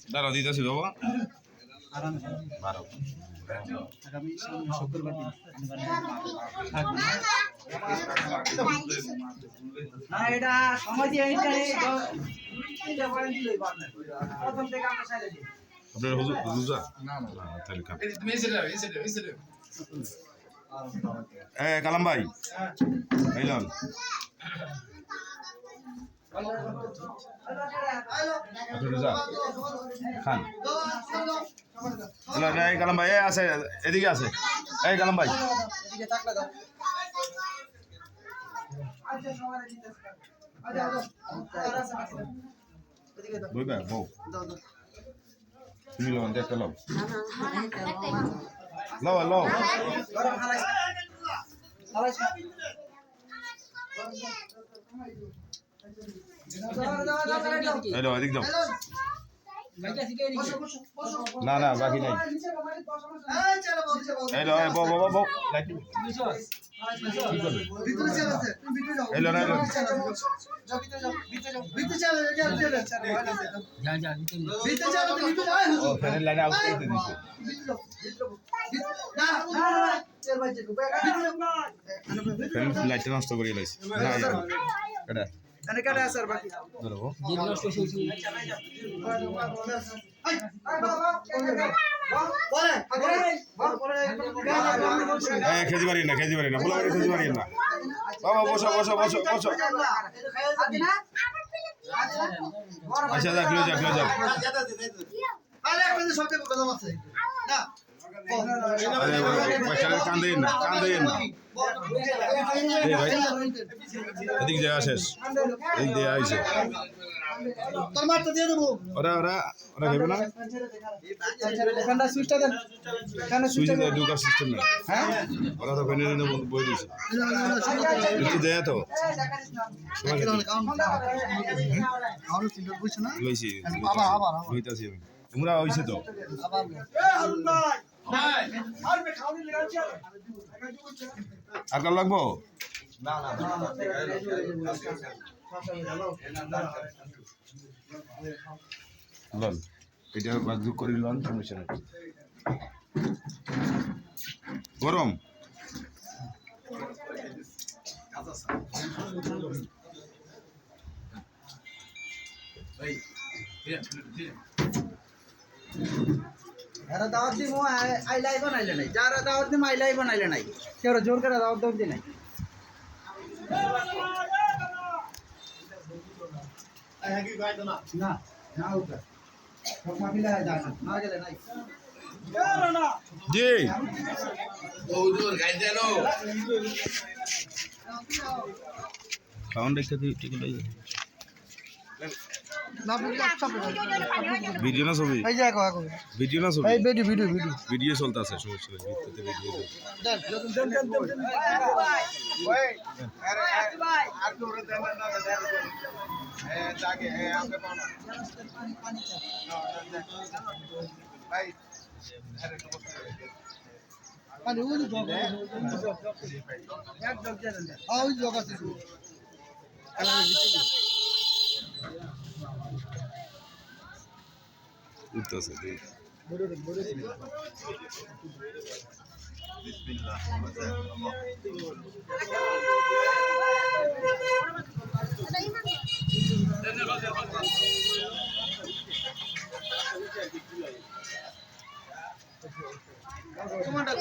দাঁড়া দিতেছি বাবা আগামী শুক্রবার দিন না এটা সময় দিয়ে আপনার হুজুর না তাহলে খান কালাম ভাই আইলন খান এই কালাম ভাই আছে এদিকে আছে এই কালাম ভাই বইবা বউ তুমি লও দেখতে লও লও লও হ্যালো এদিক দাও না না বাকি নাই হ্যালো বউ বউ বউ হ্যালো না ফ্যানের লাইনে আউট করে দিয়েছে ফ্যান লাইটটা নষ্ট করে লাইছে না এনে কাটা স্যার বাকি ধরো যে নষ্ট হইছে খেতে পারি না বলা খেতে পারি না বাবা বসো বসো বসো বসো আচ্ছা যা ক্লোজ যা ক্লোজ যা কান দেন না এদিক জায়গা শেষ এদিক দিয়ে আইছে ওরা ওরা ওরা খেবে না সুইচ ঢুকার সিস্টেম নেই ওরা তো ফ্যানের বই দিয়েছে একটু দেয়া তো লইছি তোমরা হয়েছে তো আকার লাগবো লন এটা বাগদুক করি লন সমস্যা নেই গরম যারা দাওয়াত দিব আইলাই বানাইলে নাই যারা দাওয়াত দিব আইলাই বানাইলে নাই কেউ জোর করে দাওয়াত দাওয়াত দি নাই না না ওটা সব মাফিলা যায় না গেলে নাই জি হুজুর গাইজ জানো সাউন্ড দেখতে ঠিক লাগে ভিডিও না ছবি এই যে কো ভিডিও না ছবি এই ভিডিও ভিডিও ভিডিও ভিডিও চলতেছে সমস্যা নেই ভিডিওতে ভিডিও দেন ওই আরে ভাই আর তো দেন না দেন এ জাগে এ আমকে পাও না পানি চা ভাই আরে তো পানি ওই জগ এক জগ দেন ওই জগ আছে উঠতেছে দেখ বিসমিল্লাহ তোমারটা